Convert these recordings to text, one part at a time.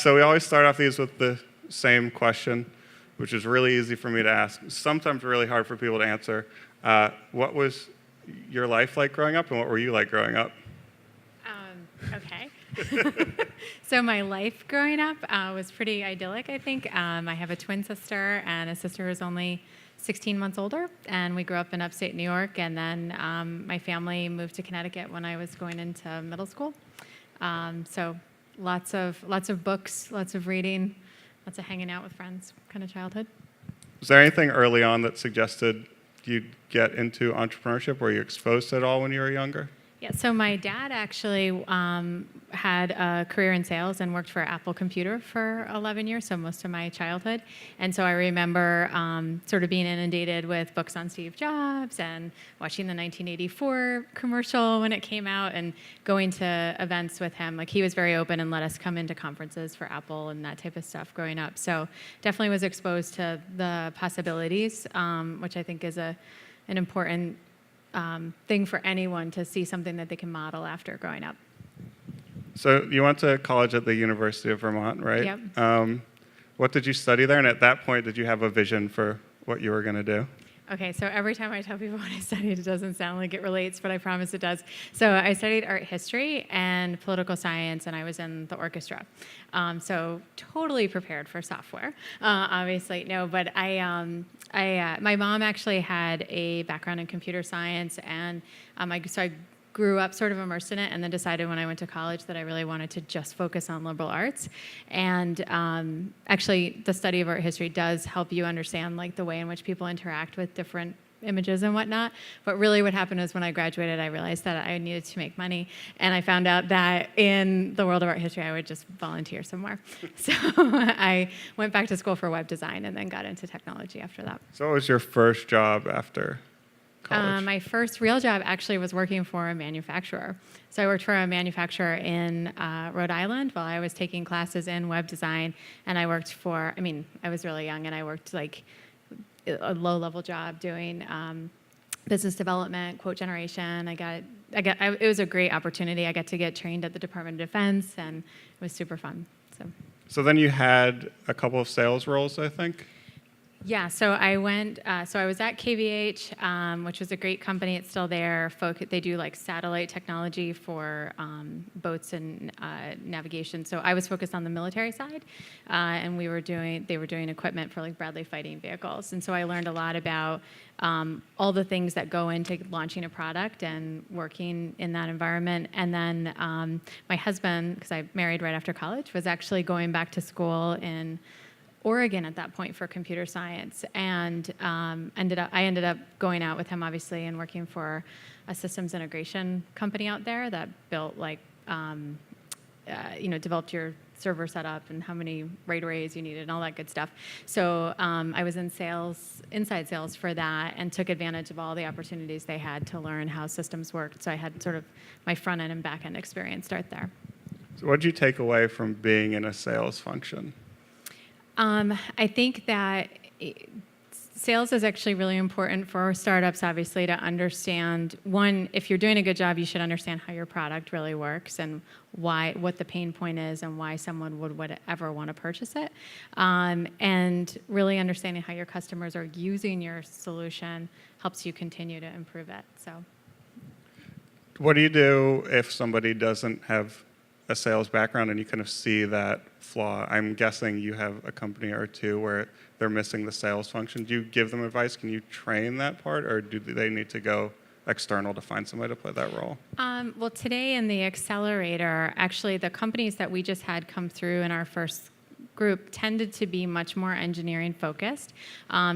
So we always start off these with the same question, which is really easy for me to ask, sometimes really hard for people to answer. What was your life like growing up, and what were you like growing up? Okay. So my life growing up was pretty idyllic, I think. I have a twin sister and a sister who's only 16 months older, and we grew up in upstate New York, and then my family moved to Connecticut when I was going into middle school. So lots of books, lots of reading, lots of hanging out with friends kind of childhood. Was there anything early on that suggested you'd get into entrepreneurship? Were you exposed to it all when you were younger? Yeah, so my dad actually had a career in sales and worked for Apple Computer for 11 years, so most of my childhood. And so I remember sort of being inundated with books on Steve Jobs and watching the 1984 commercial when it came out and going to events with him. Like, he was very open and let us come into conferences for Apple and that type of stuff growing up. So definitely was exposed to the possibilities, which I think is an important thing for anyone to see something that they can model after growing up. So you went to college at the University of Vermont, right? Yep. What did you study there? And at that point, did you have a vision for what you were going to do? Okay, so every time I tell people what I studied, it doesn't sound like it relates, but I promise it does. So I studied art history and political science, and I was in the orchestra. So totally prepared for software, obviously. No, but my mom actually had a background in computer science, and so I grew up sort of immersed in it, and then decided when I went to college that I really wanted to just focus on liberal arts. And actually, the study of art history does help you understand like the way in which people interact with different images and whatnot. But really what happened was when I graduated, I realized that I needed to make money. And I found out that in the world of art history, I would just volunteer somewhere. So I went back to school for web design and then got into technology after that. So what was your first job after college? My first real job actually was working for a manufacturer. So I worked for a manufacturer in Rhode Island while I was taking classes in web design. And I worked for, I was really young, and I worked like a low-level job doing business development, quote generation. It was a great opportunity. I got to get trained at the Department of Defense, and it was super fun. So then you had a couple of sales roles, I think? Yeah, so I went, so I was at KVH, which was a great company. It's still there. They do like satellite technology for boats and navigation. So I was focused on the military side, and they were doing equipment for like Bradley fighting vehicles. And so I learned a lot about all the things that go into launching a product and working in that environment. And then my husband, because I married right after college, was actually going back to school in Oregon at that point for computer science, and I ended up going out with him, obviously, and working for a systems integration company out there that built developed your server setup and how many RAID arrays you needed and all that good stuff. So I was in sales, inside sales for that, and took advantage of all the opportunities they had to learn how systems worked. So I had sort of my front end and back end experience start there. So what did you take away from being in a sales function? I think that sales is actually really important for startups, obviously, to understand, one, if you're doing a good job, you should understand how your product really works and what the pain point is and why someone would ever want to purchase it. And really understanding how your customers are using your solution helps you continue to improve it. So, what do you do if somebody doesn't have a sales background and you kind of see that flaw? I'm guessing you have a company or two where they're missing the sales function. Do you give them advice? Can you train that part, or do they need to go external to find somebody to play that role? Well, today in the Accelerator, actually the companies that we just had come through in our first group tended to be much more engineering focused.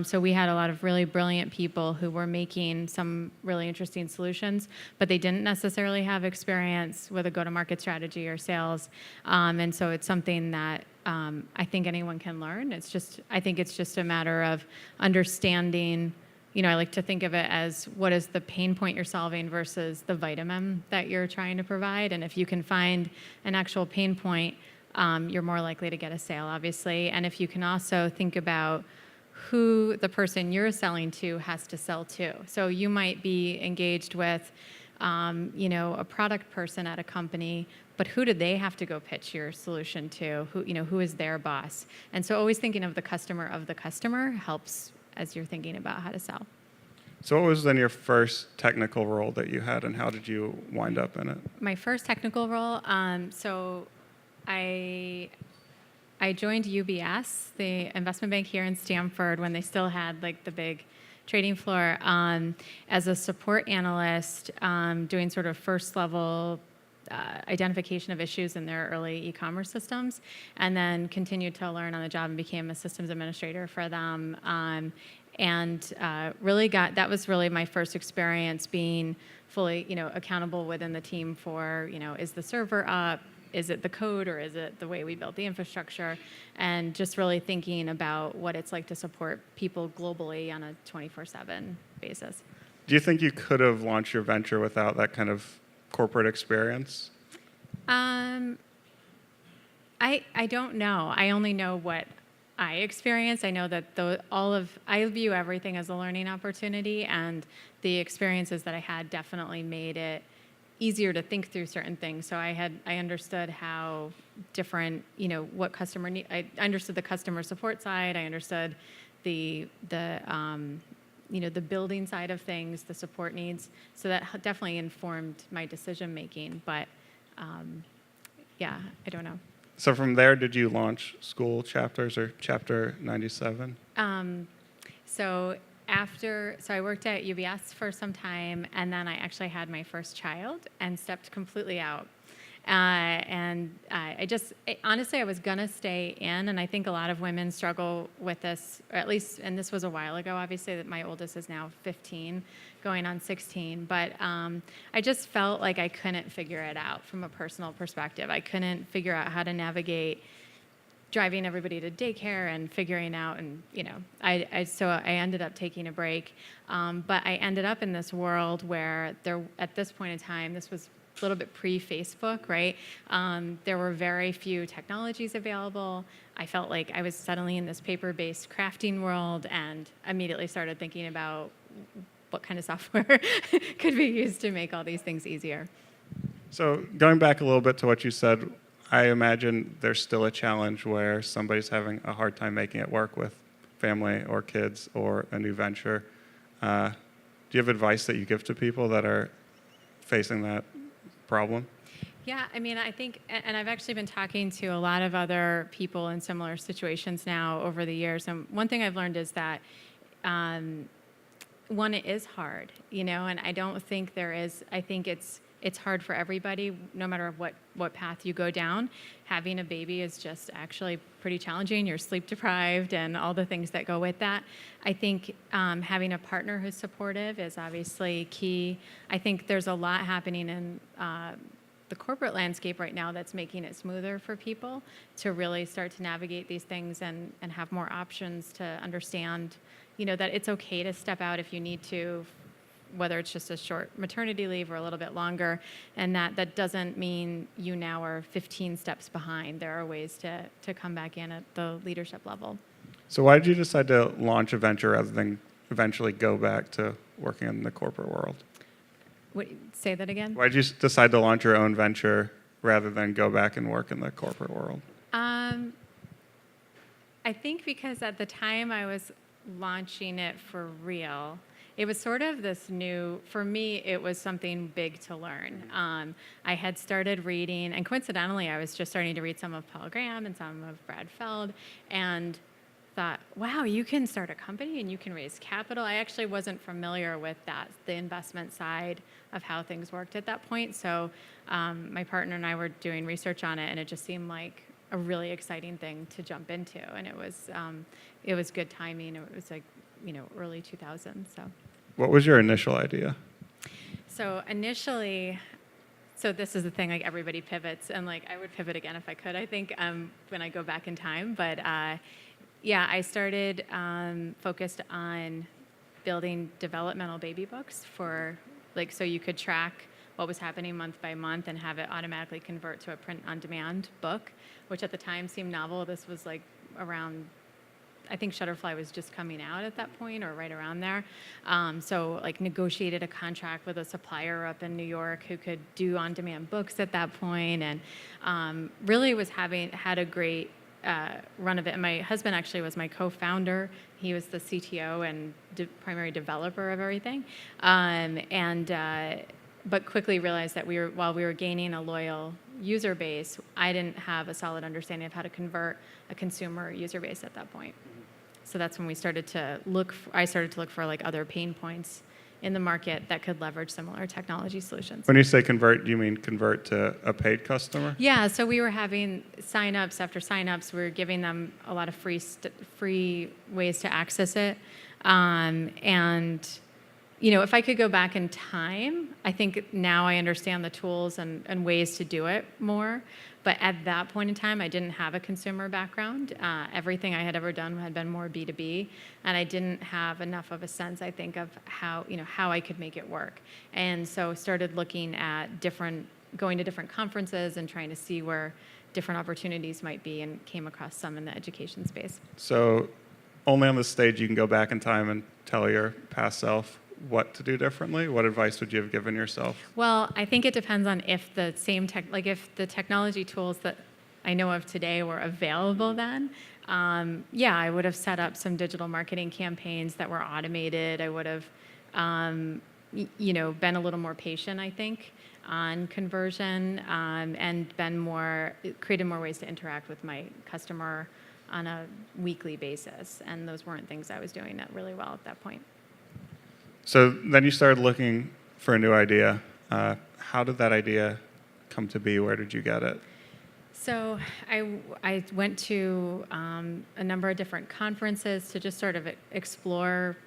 So we had a lot of really brilliant people who were making some really interesting solutions, but they didn't necessarily have experience with a go-to-market strategy or sales. And so it's something that I think anyone can learn. I think it's just a matter of understanding. I like to think of it as what is the pain point you're solving versus the vitamin that you're trying to provide. And if you can find an actual pain point, you're more likely to get a sale, obviously. And if you can also think about who the person you're selling to has to sell to. So you might be engaged with a product person at a company, but who do they have to go pitch your solution to? Who is their boss? And so always thinking of the customer helps as you're thinking about how to sell. So what was then your first technical role that you had, and how did you wind up in it? My first technical role, so I joined UBS, the investment bank here in Stanford, when they still had like the big trading floor, as a support analyst, doing sort of first level identification of issues in their early e-commerce systems, and then continued to learn on the job and became a systems administrator for them. That was really my first experience being fully, accountable within the team for, is the server up? Is it the code, or is it the way we built the infrastructure? And just really thinking about what it's like to support people globally on a 24/7 basis. Do you think you could have launched your venture without that kind of corporate experience? I don't know. I only know what I experienced. I know that I view everything as a learning opportunity, and the experiences that I had definitely made it easier to think through certain things. So I understood how different, what customer need. I understood the customer support side. I understood the building side of things, the support needs. So that definitely informed my decision making. But I don't know. So from there, did you launch SchoolChapters or Chapter 97? So I worked at UBS for some time, and then I actually had my first child and stepped completely out. Honestly, I was gonna stay in, and I think a lot of women struggle with this, or at least, and this was a while ago, obviously, that my oldest is now 15, going on 16, but I just felt like I couldn't figure it out from a personal perspective. I couldn't figure out how to navigate driving everybody to daycare and figuring out, and so I ended up taking a break. But I ended up in this world where at this point in time, this was a little bit pre-Facebook, right? There were very few technologies available. I felt like I was suddenly in this paper-based crafting world, and immediately started thinking about what kind of software could be used to make all these things easier. So going back a little bit to what you said, I imagine there's still a challenge where somebody's having a hard time making it work with family or kids or a new venture. Do you have advice that you give to people that are facing that problem? Yeah, I think, and I've actually been talking to a lot of other people in similar situations now over the years. And one thing I've learned is that, one, it is hard, and I don't think I think it's hard for everybody, no matter what path you go down. Having a baby is just actually pretty challenging. You're sleep deprived and all the things that go with that. I think having a partner who's supportive is obviously key. I think there's a lot happening in the corporate landscape right now that's making it smoother for people to really start to navigate these things and have more options to understand, that it's okay to step out if you need to, whether it's just a short maternity leave or a little bit longer, and that doesn't mean you now are 15 steps behind. There are ways to come back in at the leadership level. So why did you decide to launch a venture rather than eventually go back to working in the corporate world? Say that again? Why did you decide to launch your own venture rather than go back and work in the corporate world? I think because at the time I was launching it for real, it was sort of this new, for me, it was something big to learn. I had started reading, and coincidentally, I was just starting to read some of Paul Graham and some of Brad Feld, and thought, wow, you can start a company and you can raise capital. I actually wasn't familiar with that, the investment side of how things worked at that point. So my partner and I were doing research on it, and it just seemed like a really exciting thing to jump into. And it was good timing. It was like, early 2000s. So. What was your initial idea? So initially, this is the thing, like everybody pivots, and like I would pivot again if I could, I think, when I go back in time. But I started focused on building developmental baby books for, so you could track what was happening month by month and have it automatically convert to a print-on-demand book, which at the time seemed novel. This was like around I think Shutterfly was just coming out at that point or right around there. So like negotiated a contract with a supplier up in New York who could do on-demand books at that point, and really had a great run of it. And my husband actually was my co-founder. He was the CTO and primary developer of everything. But quickly realized that while we were gaining a loyal user base, I didn't have a solid understanding of how to convert a consumer user base at that point. So that's when I started to look for like other pain points in the market that could leverage similar technology solutions. When you say convert, do you mean convert to a paid customer? Yeah, so we were having signups after signups. We were giving them a lot of free ways to access it, and if I could go back in time, I think now I understand the tools and ways to do it more. But at that point in time, I didn't have a consumer background. Everything I had ever done had been more B2B, and I didn't have enough of a sense, I think, of how I could make it work. And so started looking at going to different conferences and trying to see where different opportunities might be, and came across some in the education space. So only on this stage you can go back in time and tell your past self what to do differently? What advice would you have given yourself? Well, I think it depends on if if the technology tools that I know of today were available then. I would have set up some digital marketing campaigns that were automated. I would have, been a little more patient, I think, on conversion, and created more ways to interact with my customer on a weekly basis. And those weren't things I was doing really well at that point. So then you started looking for a new idea. How did that idea come to be? Where did you get it? So I went to a number of different conferences to just sort of explore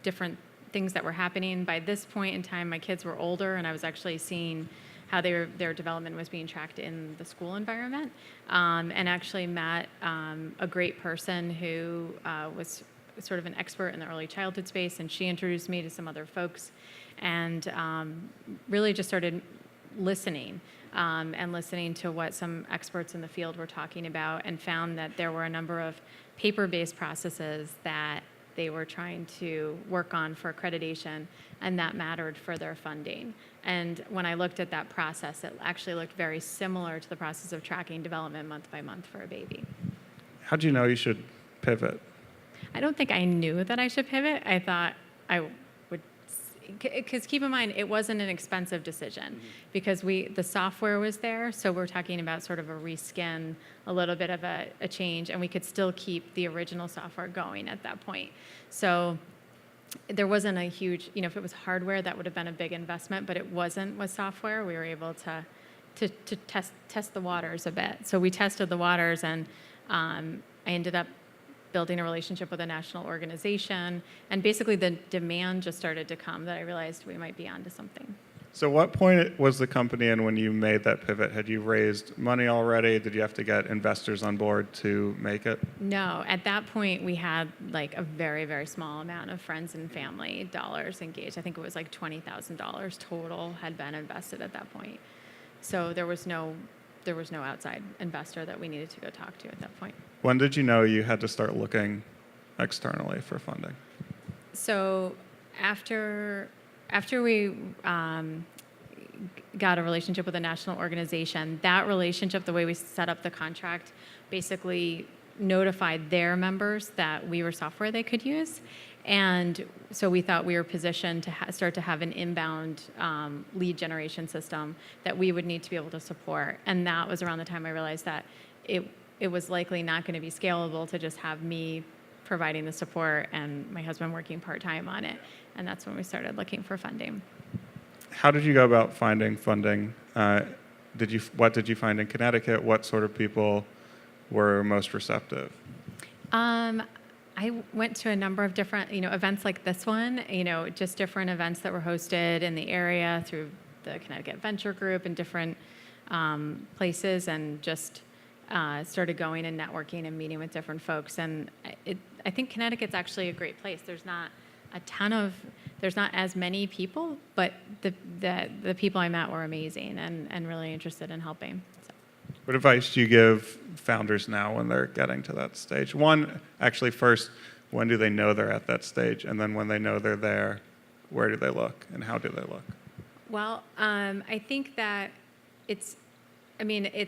different things that were happening. By this point in time, my kids were older, and I was actually seeing how their development was being tracked in the school environment, and actually met a great person who was sort of an expert in the early childhood space, and she introduced me to some other folks, and really just started listening and listening to what some experts in the field were talking about, and found that there were a number of paper-based processes that they were trying to work on for accreditation, and that mattered for their funding. And when I looked at that process, it actually looked very similar to the process of tracking development month by month for a baby. How'd you know you should pivot? I don't think I knew that I should pivot. I thought I would, because keep in mind, it wasn't an expensive decision, because the software was there, so we're talking about sort of a reskin, a little bit of a change, and we could still keep the original software going at that point. So there wasn't a huge, if it was hardware, that would have been a big investment, but it wasn't with software. We were able to test the waters a bit. So we tested the waters, and I ended up building a relationship with a national organization, and basically the demand just started to come that I realized we might be onto something. So what point was the company in when you made that pivot? Had you raised money already? Did you have to get investors on board to make it? No, at that point we had like a very, very small amount of friends and family dollars engaged. I think it was like $20,000 total had been invested at that point. So there was no outside investor that we needed to go talk to at that point. When did you know you had to start looking externally for funding? So after we got a relationship with a national organization, that relationship, the way we set up the contract, basically notified their members that we were software they could use. And so we thought we were positioned to start to have an inbound lead generation system that we would need to be able to support. And that was around the time I realized that it was likely not going to be scalable to just have me providing the support and my husband working part-time on it. And that's when we started looking for funding. How did you go about finding funding? What did you find in Connecticut? What sort of people were most receptive? I went to a number of different, events like this one, just different events that were hosted in the area through the Connecticut Venture Group and different places, and just started going and networking and meeting with different folks. And I think Connecticut's actually a great place. There's not as many people, but the people I met were amazing and really interested in helping. So. What advice do you give founders now when they're getting to that stage? One, actually, first, when do they know they're at that stage? And then when they know they're there, where do they look and how do they look? Well, I think that it's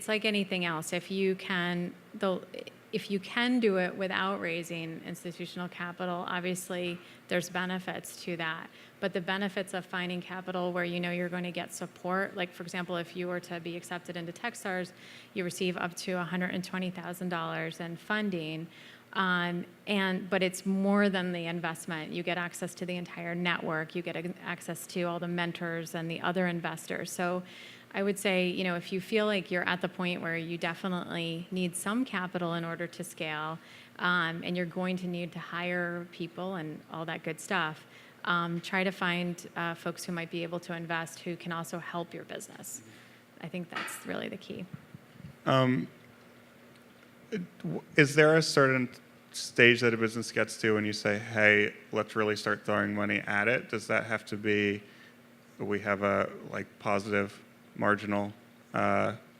like anything else. If you can do it without raising institutional capital, obviously there's benefits to that. But the benefits of finding capital where you know you're going to get support, like for example, if you were to be accepted into Techstars, you receive up to $120,000 in funding. But it's more than the investment. You get access to the entire network. You get access to all the mentors and the other investors. So I would say, if you feel like you're at the point where you definitely need some capital in order to scale, and you're going to need to hire people and all that good stuff, try to find folks who might be able to invest who can also help your business. I think that's really the key. Is there a certain stage that a business gets to when you say, hey, let's really start throwing money at it? Does that have to be, we have a positive marginal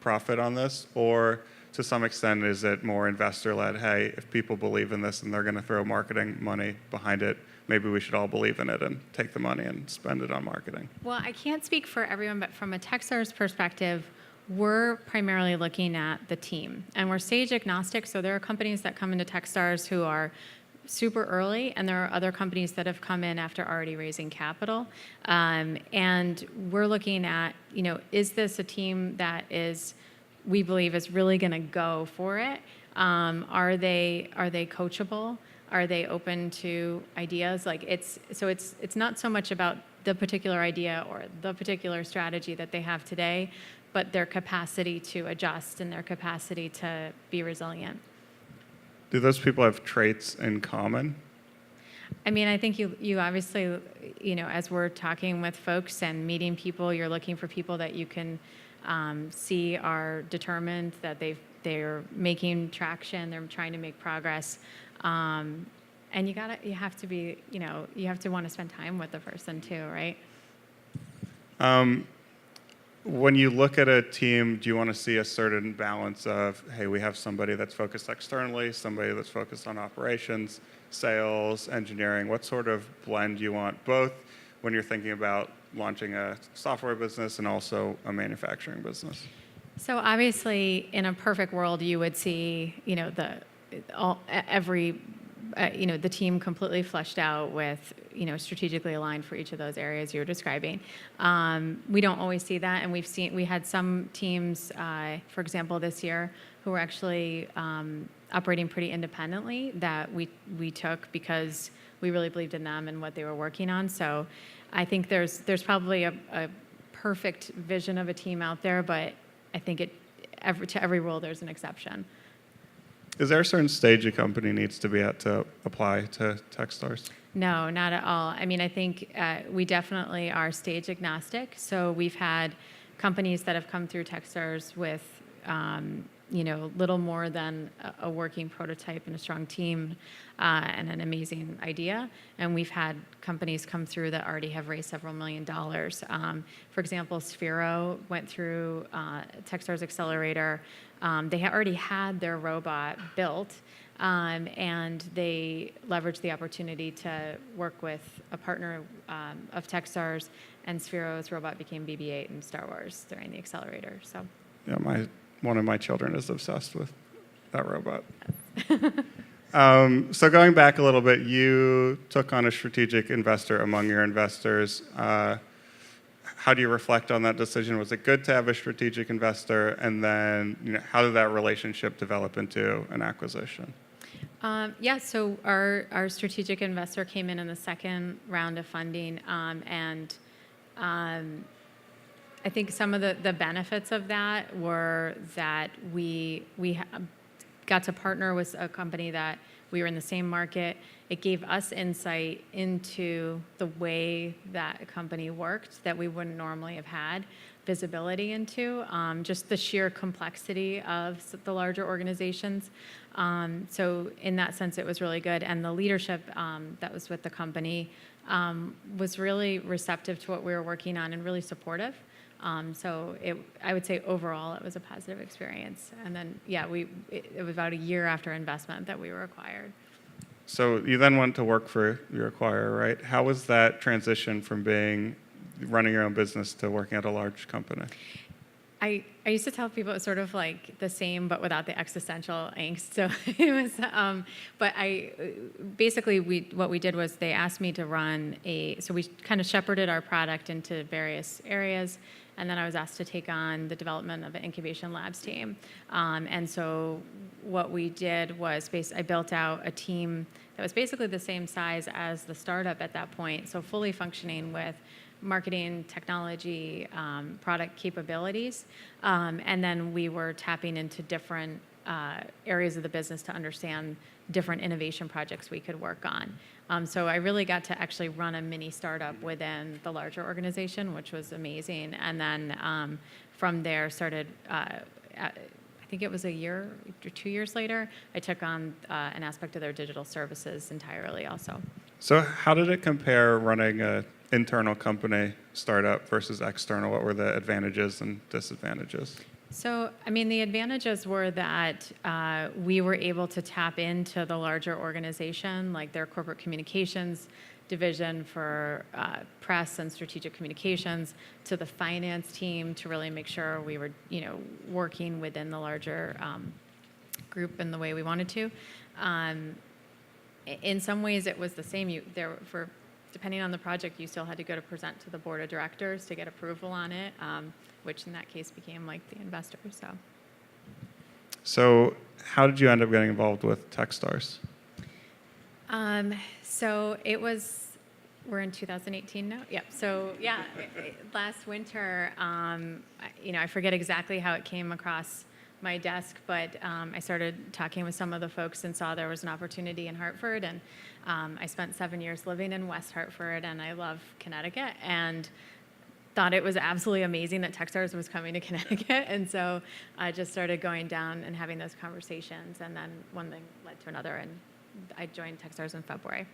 profit on this? Or to some extent, is it more investor-led? Hey, if people believe in this and they're going to throw marketing money behind it, maybe we should all believe in it and take the money and spend it on marketing. Well, I can't speak for everyone, but from a Techstars perspective, we're primarily looking at the team. And we're stage agnostic, so there are companies that come into Techstars who are super early, and there are other companies that have come in after already raising capital. And we're looking at, is this a team that we believe is really going to go for it? Are they coachable? Are they open to ideas? It's not so much about the particular idea or the particular strategy that they have today, but their capacity to adjust and their capacity to be resilient. Do those people have traits in common? I think you obviously, as we're talking with folks and meeting people, you're looking for people that you can see are determined, that they're making traction, they're trying to make progress. And you have to be, you have to want to spend time with the person too, right? When you look at a team, do you want to see a certain balance of, hey, we have somebody that's focused externally, somebody that's focused on operations, sales, engineering? What sort of blend do you want, both when you're thinking about launching a software business and also a manufacturing business? So obviously, in a perfect world, you would see, the team completely fleshed out with, strategically aligned for each of those areas you were describing. We don't always see that, and we had some teams, for example, this year, who were actually operating pretty independently that we took because we really believed in them and what they were working on. So I think there's probably a perfect vision of a team out there, but I think to every rule there's an exception. Is there a certain stage a company needs to be at to apply to Techstars? No, not at all. I think we definitely are stage agnostic. So we've had companies that have come through Techstars with, little more than a working prototype and a strong team and an amazing idea. And we've had companies come through that already have raised several $1 million. For example, Sphero went through Techstars Accelerator. They already had their robot built, and they leveraged the opportunity to work with a partner of Techstars, and Sphero's robot became BB-8 in Star Wars during the Accelerator. So, yeah, one of my children is obsessed with that robot. So going back a little bit, you took on a strategic investor among your investors. How do you reflect on that decision? Was it good to have a strategic investor? And then, how did that relationship develop into an acquisition? So our strategic investor came in the second round of funding, and I think some of the benefits of that were that we got to partner with a company that we were in the same market. It gave us insight into the way that a company worked that we wouldn't normally have had visibility into, just the sheer complexity of the larger organizations. So in that sense, it was really good. And the leadership that was with the company was really receptive to what we were working on and really supportive. So I would say overall it was a positive experience. And then, yeah, it was about a year after investment that we were acquired. So you then went to work for your acquirer, right? How was that transition from running your own business to working at a large company? I used to tell people it was sort of like the same, but without the existential angst. So it was, but what we did was they asked me to so we kind of shepherded our product into various areas, and then I was asked to take on the development of an incubation labs team. And so what we did was I built out a team that was basically the same size as the startup at that point, so fully functioning with marketing, technology, product capabilities. And then we were tapping into different areas of the business to understand different innovation projects we could work on. So I really got to actually run a mini startup within the larger organization, which was amazing. And then from there started, I think it was a year or 2 years later, I took on an aspect of their digital services entirely also. So how did it compare running an internal company startup versus external? What were the advantages and disadvantages? So, I mean, the advantages were that we were able to tap into the larger organization, like their corporate communications division for press and strategic communications, to the finance team to really make sure we were, working within the larger group in the way we wanted to. In some ways, it was the same. Depending on the project, you still had to go to present to the board of directors to get approval on it, which in that case became like the investor. So how did you end up getting involved with Techstars? So we're in 2018 now? Yep. So yeah, last winter, I forget exactly how it came across my desk, but I started talking with some of the folks and saw there was an opportunity in Hartford, and I spent 7 years living in West Hartford, and I love Connecticut, and thought it was absolutely amazing that Techstars was coming to Connecticut, and so I just started going down and having those conversations, and then one thing led to another, and I joined Techstars in February.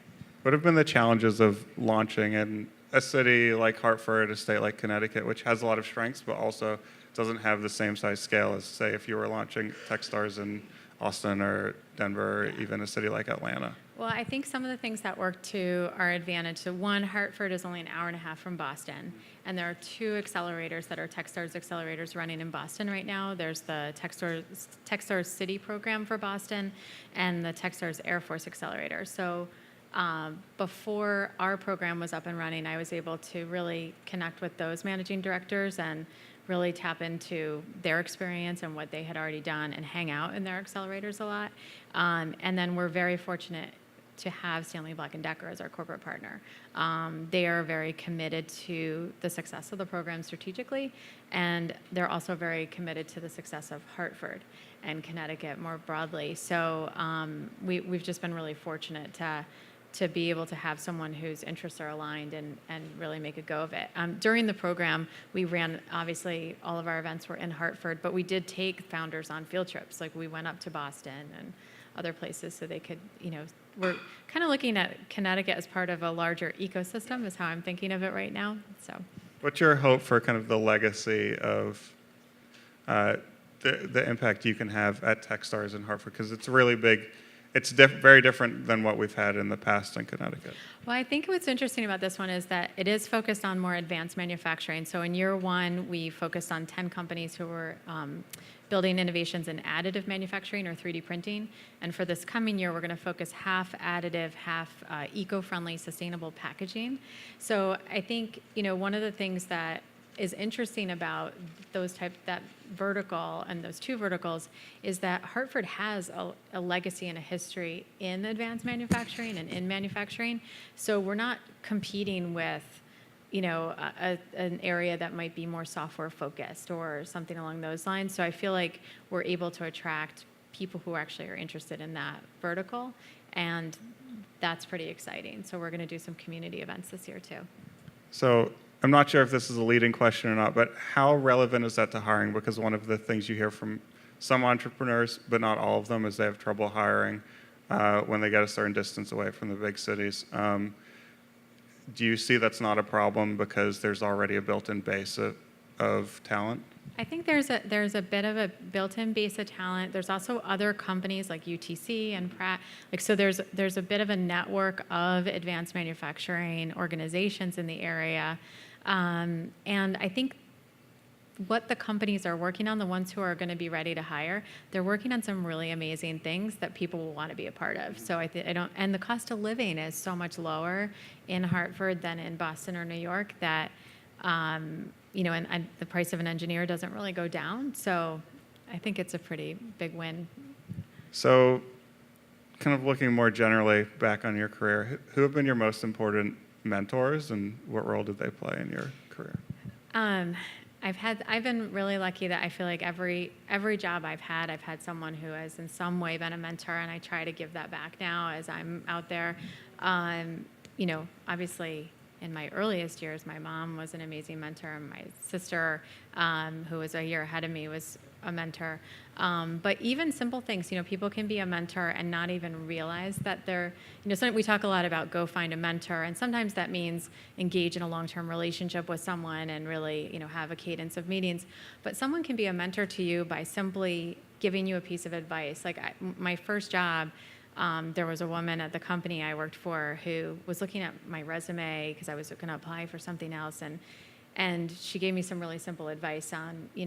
What have been the challenges of launching in a city like Hartford, a state like Connecticut, which has a lot of strengths, but also doesn't have the same size scale as, say, if you were launching Techstars in Austin or Denver, or even a city like Atlanta? Well, I think some of the things that work to our advantage. So one, Hartford is only an hour and a half from Boston, and there are 2 accelerators that are Techstars accelerators running in Boston right now. There's the Techstars City program for Boston and the Techstars Air Force Accelerator. So before our program was up and running, I was able to really connect with those managing directors and really tap into their experience and what they had already done and hang out in their accelerators a lot. And then we're very fortunate to have Stanley Black & Decker as our corporate partner. They are very committed to the success of the program strategically, and they're also very committed to the success of Hartford and Connecticut more broadly. So we've just been really fortunate to be able to have someone whose interests are aligned and really make a go of it. During the program, we ran, obviously, all of our events were in Hartford, but we did take founders on field trips. Like, we went up to Boston and other places so they could, we're kind of looking at Connecticut as part of a larger ecosystem is how I'm thinking of it right now. So, what's your hope for kind of the legacy of the impact you can have at Techstars in Hartford? Because it's really big. It's very different than what we've had in the past in Connecticut. Well, I think what's interesting about this one is that it is focused on more advanced manufacturing. So in year 1, we focused on 10 companies who were building innovations in additive manufacturing or 3D printing. And for this coming year, we're going to focus half additive, half eco-friendly, sustainable packaging. So I think, one of the things that is interesting about that vertical and those 2 verticals is that Hartford has a legacy and a history in advanced manufacturing and in manufacturing. So we're not competing with, an area that might be more software focused or something along those lines. So I feel like we're able to attract people who actually are interested in that vertical, and that's pretty exciting. So we're going to do some community events this year too. So I'm not sure if this is a leading question or not, but how relevant is that to hiring? Because one of the things you hear from some entrepreneurs, but not all of them, is they have trouble hiring when they get a certain distance away from the big cities. Do you see that's not a problem because there's already a built-in base of talent? I think there's a bit of a built-in base of talent. There's also other companies like UTC and Pratt. So there's a bit of a network of advanced manufacturing organizations in the area, and I think what the companies are working on, the ones who are going to be ready to hire, they're working on some really amazing things that people will want to be a part of. So and the cost of living is so much lower in Hartford than in Boston or New York that. And the price of an engineer doesn't really go down. So I think it's a pretty big win. So kind of looking more generally back on your career, who have been your most important mentors and what role did they play in your career? I've been really lucky that I feel like every job I've had someone who has in some way been a mentor, and I try to give that back now as I'm out there. Obviously, in my earliest years, my mom was an amazing mentor. My sister, who was a year ahead of me, was a mentor. But even simple things, people can be a mentor and not even realize that they're, we talk a lot about go find a mentor, and sometimes that means engage in a long-term relationship with someone and really, have a cadence of meetings. But someone can be a mentor to you by simply giving you a piece of advice. Like my first job, there was a woman at the company I worked for who was looking at my resume because I was going to apply for something else, and she gave me some really simple advice on, you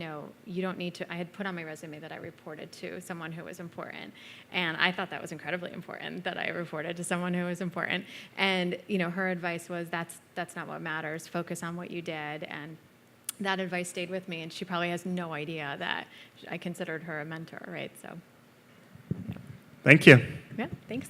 don't need to. I had put on my resume that I reported to someone who was important, and I thought that was incredibly important that I reported to someone who was important. And her advice was that's not what matters. Focus on what you did, and that advice stayed with me. And she probably has no idea that I considered her a mentor, right? So. Thank you. Yeah, thanks.